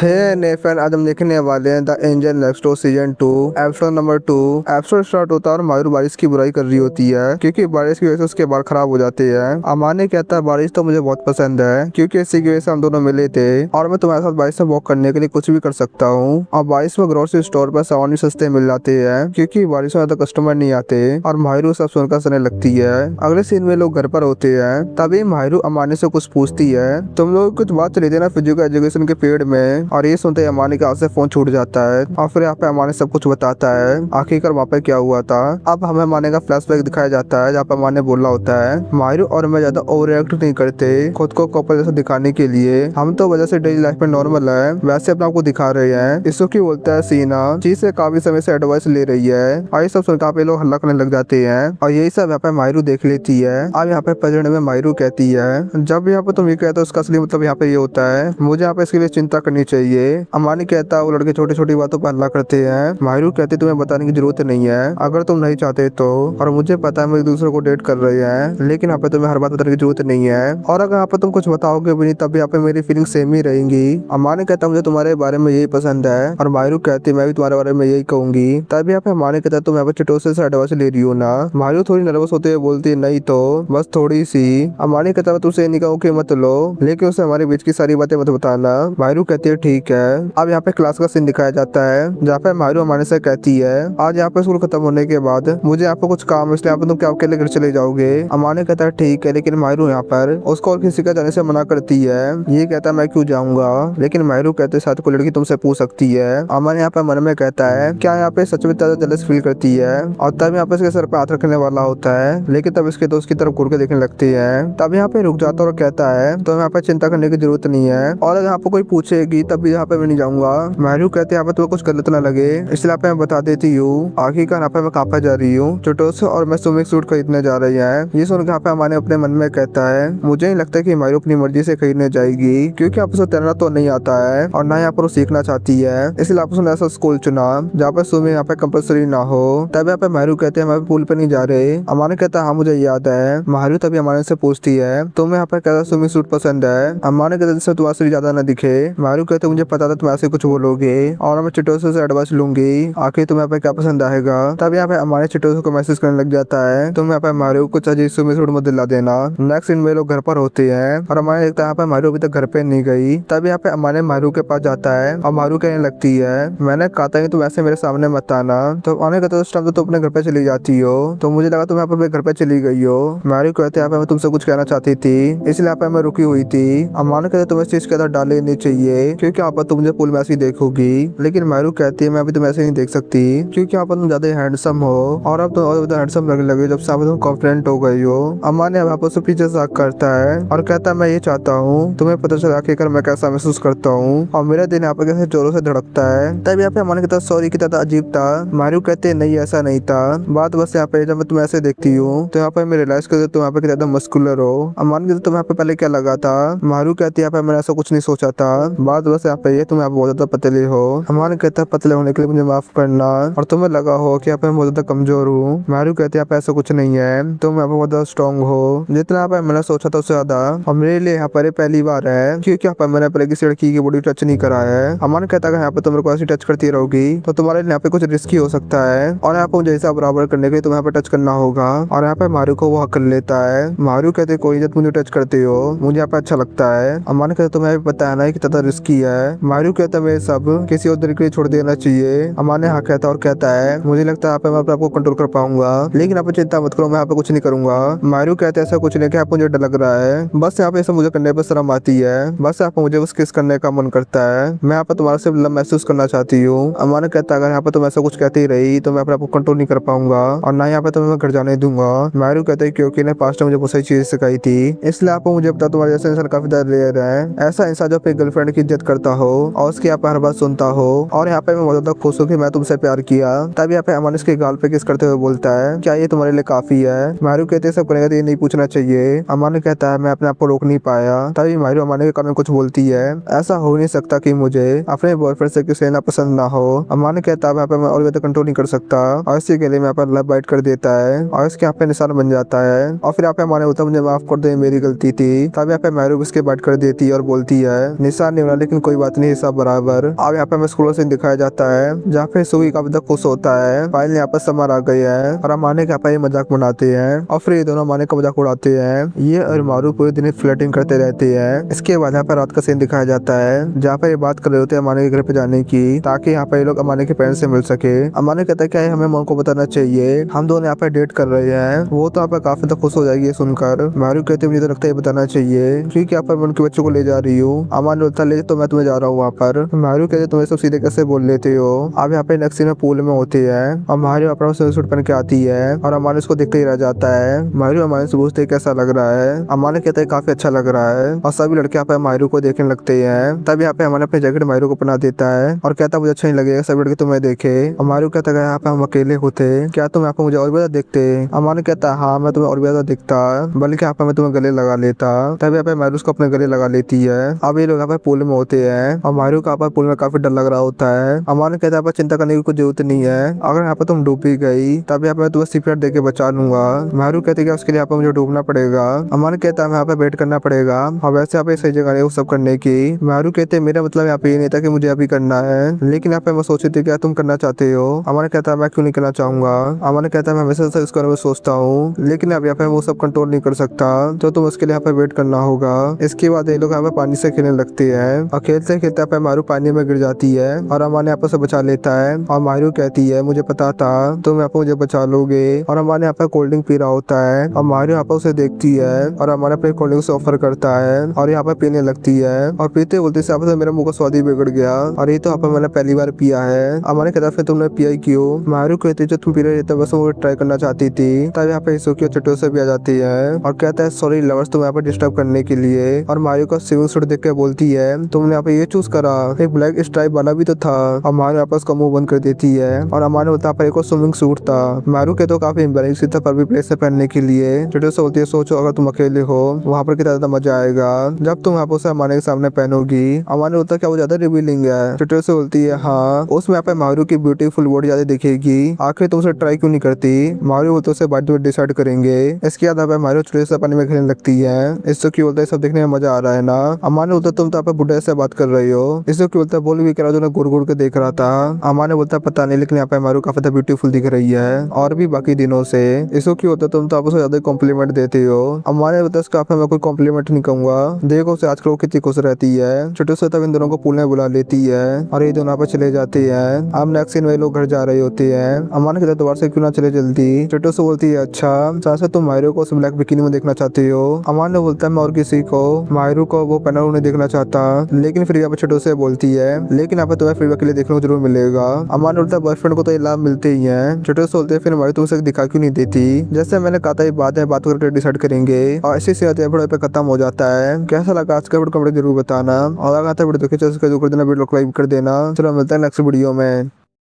है नेफन, आज हम देखने वाले हैं the angel next door season 2 episode number 2। Episode start होता है और माहिर बारिश की बुराई कर रही होती है क्योंकि बारिश की वजह से उसके बाल खराब हो जाते हैं। अमाने कहता है बारिश तो मुझे बहुत पसंद है क्योंकि इसी की वजह से हम दोनों मिले थे और मैं तुम्हारे साथ बारिश में वॉक करने के लिए कुछ भी कर सकता हूँ। और बारिश में ग्रोसरी स्टोर पर सामान भी सस्ते मिल जाते हैं क्योंकि बारिश में ज्यादा कस्टमर नहीं आते। और माहिरू सब सुनकर हंसने लगती है। अगले सीन में लोग घर पर होते हैं, तभी माहिरू अमाने से कुछ पूछती है, तुम लोग कुछ बात चली थी ना फिजिकल एजुकेशन के पीरियड में। और ये सुनते ही अमानी के हाथ से फोन छूट जाता है और फिर यहाँ पे अमानी सब कुछ बताता है आखिरकार वहाँ पे क्या हुआ था। अब हमें अमानी का फ्लैशबैक दिखाया जाता है जहाँ पे अमानी बोल रहा होता है, माहिरू और मैं ज्यादा ओवर रिएक्ट नहीं करते खुद को कपल जैसा दिखाने के लिए, हम तो वजह से डेली लाइफ में नॉर्मल है वैसे अपने आपको दिखा रहे हैं। इसको की बोलता है सीना चीज से काफी समय से एडवाइस ले रही है और ये सब सुनकर पे लोग हल्ला करने लग जाते हैं और यही सब यहाँ पे माहिरू देख लेती है। अब यहाँ पे प्रेजेंट में माहिरू कहती है, जब यहाँ पे तुम ये कहते हो उसका असली मतलब यहाँ पे ये होता है, मुझे यहाँ पे इसके लिए चिंता करनी चाहिए। अमानी कहता है वो लड़के छोटी छोटी बातों पर हल्ला करते हैं। माहिरू कहती तुम्हें बताने की जरूरत नहीं है अगर तुम नहीं चाहते तो, और मुझे पता है हम एक दूसरे को डेट कर रहे हैं लेकिन यहाँ पे तुम्हें हर बात बताने की जरूरत नहीं है और अगर यहाँ पे तुम कुछ बताओगे भी नहीं तब यहाँ पे मेरी फीलिंग सेम ही रहेंगी। अमानी कहता मुझे तुम्हारे बारे में यही पसंद है और माहिरू कहती मैं भी तुम्हारे बारे में यही कहूंगी। तभी यहाँ पे अमानी कहता तुम यहाँ पे चिटोसे से एडवाइस ले रही हो ना। माहिरू थोड़ी नर्वस होते हुए बोलती है नहीं तो बस थोड़ी सी। अमानी कहता मैं तुमसे नहीं कहूँ कि मत लो लेकिन उसे हमारे बीच की सारी बातें मत बताना। माहिरू कहती है ठीक है। अब यहाँ पे क्लास का सीन दिखाया जाता है जहाँ पे माहिरू अमानी से कहती है आज यहाँ पे स्कूल खत्म होने के बाद मुझे यहाँ पे कुछ काम है इसलिए यहाँ पे तुम क्या अकेले घर चले जाओगे। अमानी कहता है ठीक है, लेकिन माहिरू यहाँ पर उसको और किसी का जाने से मना करती है। ये कहता है मैं क्यों जाऊंगा, लेकिन माहिरू कहते साथ कोई लड़की तुमसे पूछ सकती है। अमन यहाँ पे मन में कहता है क्या यहाँ पे सच में ज्यादा जलस फील करती है और तब यहाँ पे इसके सर पे हाथ रखने वाला होता है लेकिन तब इसके दोस्त की तरफ घूर के देखने लगती है। तब यहाँ पे रुक जाता और कहता है तो यहाँ पे चिंता करने की जरूरत नहीं है और अगर यहाँ पे कोई पूछेगी तब भी यहाँ पे मैं नहीं जाऊंगा। माहिरू कहते यहाँ पे तुम्हें कुछ गलत ना लगे इसलिए यहाँ पे मैं बता देती हूँ। आखिरकार यहाँ पे मैं कहाँ पे जा रही हूँ, चुटोस और मैं स्विमिंग सूट खरीदने जा रही है। ये सुनकर यहाँ पे हमारे अपने मन में कहता है मुझे नहीं लगता कि माहिरू अपनी मर्जी से खरीदने जाएगी क्योंकि आप उसे तैरना तो नहीं आता है और ना यहाँ पर वो सीखना चाहती है, इसलिए आप उसने ऐसा स्कूल चुना जहाँ पे स्विमिंग यहाँ पे कंपल्सरी ना हो। तब यहाँ पे माहिरू कहते हैं मैं पूल पे नहीं जा रहे। अमाने कहता है हाँ मुझे याद है। माहिरू तभी अमाने से पूछती है तुम्हें यहाँ पे कैसा स्विमिंग सूट पसंद है। अमाने कहते जिससे तुम्हारा शरीर ज्यादा न दिखे। माहिरू कहते मुझे पता था तुम ऐसे कुछ बोलोगे और मैं चिटोसो से एडवाइस लूंगी आखिर तुम्हें यहाँ पे क्या पसंद आएगा। तब यहाँ पे अमाने चिटोसो को मैसेज करने लग जाता है तुम यहाँ पे माहिरू कुछ अजीब स्विमिंग सूट मत दिला देना। नेक्स्ट सीन में लोग घर पर होते हैं और अमाने देखता है यहाँ पे माहिरू अभी तक घर पे नहीं गई। तब यहाँ पे अमाने माहिरू के पास जाता है और माहिरू कहने लगती है मैंने कहा था कि तुम ऐसे मेरे सामने मत आना। तो अमाने कहता है उस टाइम तो तुम अपने घर पे चली जाती हो तो मुझे लगा तुम यहाँ पे घर पे चली गई हो। माहिरू कहते हैं यहाँ पे मैं तुमसे कुछ कहना चाहती थी इसलिए यहाँ पे मैं रुकी हुई थी। अमाने कहते तुम इस चीज के अंदर डाले नहीं चाहिए क्योंकि यहाँ पर तुम मुझे पुल में ऐसी देखोगी, लेकिन माहिरू कहती है मैं अभी तुम ऐसे नहीं देख सकती क्योंकि यहाँ पर तुम ज्यादा हैंडसम हो और अब तुम और ज्यादा हैंडसम लगने लगे जब से तुम कॉन्फिडेंट हो गई हो। अमाने यहाँ पर पीछे से करता है और कहता है मैं ये चाहता हूँ तुम्हें पता चला आखिरकार मैं कैसा महसूस करता हूँ और मेरा दिन यहाँ पे कैसे जोरों से धड़कता है। तब यहाँ पे अमाने कहता सॉरी की तरह अजीब था। माहिरू कहते नहीं ऐसा नहीं था, बात बस यहाँ पे जब मैं तुम्हें ऐसे देखती हूँ तो यहाँ पे मैं रियलाइज करती तुम यहाँ पे ज्यादा मस्कुलर हो। अमान कहते तुम्हें यहाँ पे पहले क्या लगा था। माहिरू कहती यहाँ पे मैंने ऐसा कुछ नहीं सोचा था, बात बस यहाँ पे ये तुम यहाँ पे बहुत ज्यादा पतले हो। अमान कहता पतले होने के लिए मुझे माफ करना और तुम्हें लगा हो कि यहाँ पे मैं बहुत ज्यादा कमजोर हूँ। माहिरू कहते यहाँ पे ऐसा कुछ नहीं है, तुम यहाँ पे बहुत ज्यादा स्ट्रॉन्ग हो जितना यहाँ पे मैंने सोचा था उससे ज्यादा, और मेरे लिए यहाँ पर पहली बार है क्योंकि यहाँ पर मैंने पहले किसी लड़की की बॉडी टच नहीं करा है। अमान कहता है यहाँ पे तुम मेरे को ऐसी टच करती रहोगी तो तुम्हारे लिए यहाँ पे कुछ रिस्की हो सकता है और यहाँ पे मुझे हिसाब बराबर करने के लिए तुम्हें यहाँ पे टच करना होगा। और यहाँ पे माहिरू को वो हक कर लेता है। माहिरू कहते कोई जब मुझे टच करते हो मुझे यहाँ पे अच्छा लगता है। अमान कहते तुम्हें भी पता है ना कि ज्यादा रिस्की है। माहिरू कहता है सब किसी और तरीके छोड़ देना चाहिए। अमान हाँ कहता और कहता है मुझे लगता है यहाँ पे मैं अपने आपको कंट्रोल कर पाऊंगा, लेकिन आप चिंता मत करो मैं यहाँ पे कुछ नहीं करूंगा। माहिरू कहते ऐसा कुछ नहीं कि मुझे डर लग रहा है, बस यहाँ पे सब मुझे करने पर शर्म आती है, बस यहाँ पे मुझे बस किस करने का मन करता है, मैं यहाँ पे तुम्हारे से लव महसूस करना चाहती हूँ। अमान कहता अगर यहाँ पे तुम ऐसा कुछ कहती ही रही तो मैं अपने आपको कंट्रोल नहीं कर पाऊंगा और ना यहाँ पे तुम्हें घर जाने दूंगा। माहिरू कहते हैं क्योंकि ने पास्ट में मुझे बहुत सारी चीजें सिखाई थी इसलिए आपको मुझे पता तुम्हारे जैसे इंसान काफी ज्यादा रेयर है, ऐसा इंसान जो अपनी गर्लफ्रेंड की इज्जत करता हो और उसकी यहाँ पे हर बात सुनता हो। और यहाँ पे मैं बहुत ज्यादा खुश हूँ कि मैं तुमसे प्यार किया। तब यहाँ पे अमान इसके गाल पे किस करते हुए बोलता है क्या ये तुम्हारे लिए काफी है। माहिरू कहते सब करेगा तो ये नहीं पूछना चाहिए। अमान कहता है मैं अपने आप को रोक नहीं पाया। तभी माहिरू अमान के कारण कुछ बोलती है ऐसा हो नहीं सकता कि मुझे अपने बॉयफ्रेंड से किसी ना पसंद ना हो। अमान कहता है यहाँ पे मैं और ज्यादा कंट्रोल नहीं कर सकता और इसी के लिए मैं यहाँ पर लव बाइट कर देता है और इसके यहाँ पे निशान बन जाता है और फिर यहाँ पे मुझे माफ कर दे मेरी गलती थी। तब यहाँ पे माहिरू उसके बाइट कर देती है और बोलती है निशान नहीं बना लेकिन कोई कोई बात नहीं, सब बराबर। अब यहाँ पे हमें स्कूल सीन दिखाया जाता है जहाँ पे सुगी काफी ज्यादा खुश होता है, फाइनली यहाँ पर समर आ गई है और अमाने के यहाँ पे मजाक बनाते हैं और फिर ये दोनों अमाने का मजाक उड़ाते हैं। ये और मारू पूरे दिन फ्लर्टिंग करते रहते हैं। इसके बाद यहाँ पे रात का सीन दिखाया जाता है जहाँ पे ये बात कर रहे होते हैं अमाने के घर पे जाने की, ताकि यहाँ पे ये लोग अमाने के पेरेंट्स से मिल सके। अमाने कहता है क्या है, हमें मन को बताना चाहिए, हम दोनों यहाँ पे डेट कर रहे हैं। वो तो यहाँ पे काफी ज्यादा खुश हो जाएगी ये सुनकर। मारू कहते मुझे तो लगता है ये बताना चाहिए क्योंकि यहाँ पर मैं उनके बच्चों को ले जा रही हूँ। अमान बोलता ले तो मैं तुम्हें जा रहा हूँ वहाँ पर। मारू कहते तुम्हें सब सीधे कैसे बोल लेते हो। अब यहाँ पे नेक्स्ट सीन में पूल में होते हैं और मारू अपना स्विम सूट पहन के आती है और अमान उसको देखते ही रह जाता है। मारू अमान से पूछते कैसा लग रहा है। अमान कहता है काफी अच्छा लग रहा है और सभी लड़के यहाँ पे मारू को देखने लगते हैं। तब यहाँ पे अमान अपनी जैकेट मारू को पहना देता है और कहता मुझे अच्छा नहीं लगेगा सभी लड़के तुम्हें देखे। और मारू कहता है यहाँ पे हम अकेले होते, क्या तुम यहाँ पे मुझे और भी ज्यादा देखते। अमान कहता है हाँ मैं तुम्हें और भी ज्यादा दिखता, बल्कि यहाँ पे मैं तुम्हें गले लगा लेता। तब यहाँ पे मारू उसको अपने गले लगा लेती है। अब ये लोग यहाँ पे पूल में होते हैं और मारू का यहाँ पर पूल में काफी डर लग रहा होता है। अमान कहता है यहाँ पर चिंता करने की कुछ जरूरत नहीं है, अगर यहाँ पे तुम डूब भी गई तब यहाँ पे मैं तुम्हें सीपीआर देके बचा लूंगा। मारू कहते हैं उसके लिए यहाँ पे मुझे डूबना पड़ेगा। अमान कहता है यहाँ पे वेट करना पड़ेगा और वैसे यहाँ पे सही जगह नहीं वो सब करने की। मारू कहते हैं मेरा मतलब यहाँ पे ये नहीं था कि मुझे अभी करना है, लेकिन यहाँ पे मैं सोची थी क्या तुम करना चाहते हो। अमान कहता है मैं क्यों नहीं करना चाहूंगा। अमान कहता है मैं हमेशा से इसके बारे में सोचता हूँ, लेकिन अब यहाँ पे वो सब कंट्रोल नहीं कर सकता, तो तुम उसके लिए यहाँ पे वेट करना होगा। इसके बाद ये लोग यहाँ पे पानी से खेलने लगते हैं और खेलते खेलते यहाँ पे मारू पानी में गिर जाती है और अमान यहाँ पे उसे बचा लेता है। और मारू कहती है मुझे पता था तुम यहाँ पे मुझे बचा लोगे। और अमान यहाँ पे कोल्ड ड्रिंक पी रहा होता है और मारू यहाँ पे उसे देखती है और अमान अपने कोल्ड ड्रिंक से ऑफर करता है और यहाँ पे पीने लगती है और पीते बोलते से मेरे मुंह का स्वाद ही बिगड़ गया और ये तो यहाँ पे मैंने पहली बार पिया है। अमान कहता फिर तुमने पिया ही क्यों। मारू कहती जो तुम पी रहे थे बस वो ट्राई करना चाहती थी। तब यहाँ पे इसुकी और चटो से भी आ जाती है और कहता है सॉरी लवर्स तुम यहाँ पे डिस्टर्ब करने के लिए। और मारू का स्विमिंग सूट देख के बोलती है तुमने यहाँ पे ये चूज करा, एक ब्लैक स्ट्राइप वाला भी तो था। और मारू यहाँ पे उसका मुंह बंद कर देती है और अमान ने बताया एक और स्विमिंग सूट था। मारू के तो काफी एम्बैरेसिंग था पर भी प्लेस से पहनने के लिए। चटो से बोलती है सोचो अगर तुम अकेले हो वहाँ पर कितना ज्यादा मजा आएगा जब तुम यहाँ पे उसे अमाने के सामने पहनोगी। अमान ने बोलता क्या वो ज्यादा रिवीलिंग है। चटो से बोलती है हाँ, उसमें यहाँ पे मारू की ब्यूटीफुल बॉडी ज्यादा दिखेगी, आखिर तुम उसे ट्राई क्यों नहीं करती। मारू बोलते उसे बाद में डिसाइड करेंगे। इसके बाद यहाँ पे मारू छोटे से पानी में खेलने लगती है। इससे क्यों बोलता है सब देखने में मजा आ रहा है ना। अमान ने बोलता तुम तो यहाँ पे बुढ़े से बात कर रही हो। इससे क्यों बोलता है बोल भी करा जो घूर घूर के देख रहा था। अमान ने बोलता पता नहीं, लेकिन यहाँ पे मारू काफी ब्यूटीफुल दिख रही है और भी बाकी दिनों से। इसको क्यों होता तुम तो आप उसे ज्यादा कॉम्प्लीमेंट देते हो। अमान ने बताया उसका आप मैं कोई कॉम्प्लीमेंट नहीं कहूंगा, देखो उसे आजकल वो कितनी खुश रहती है। छोटे से तब इन दोनों को पूल में बुला लेती है और ये दोनों पे चले जाते हैं। अब नेक्स्ट सीन में लोग घर जा रहे होते हैं। अमान कहते दोबारा से क्यों ना चले जल्दी। छोटे से बोलती है अच्छा चाचा तुम मायरू को ब्लैक बिकिनी में देखना चाहते हो। अमान ने बोलता है मैं और किसी को मायरू को वो पैनल नहीं देखना चाहता, लेकिन फिर यहाँ पे छोटो से बोलती है लेकिन यहाँ पे तुम्हें फ्रीडम के लिए देखने को जरूर मिलेगा। अमान बोलता है बॉयफ्रेंड को तो ये लाभ मिलते ही हैं। छोटे से बोलते हैं फिर मायरू तुमसे दिखा क्यों नहीं देती। जैसे मैंने कहा था ये बात करके डिसाइड करेंगे और ऐसे से वीडियो पे खत्म हो जाता है। कैसा लगा आज का वीडियो कमेंट जरूर बताना और अगर वीडियो देखे तो वीडियो कर देना, वीडियो को लाइक कर देना। चलो मिलता है नेक्स्ट वीडियो में।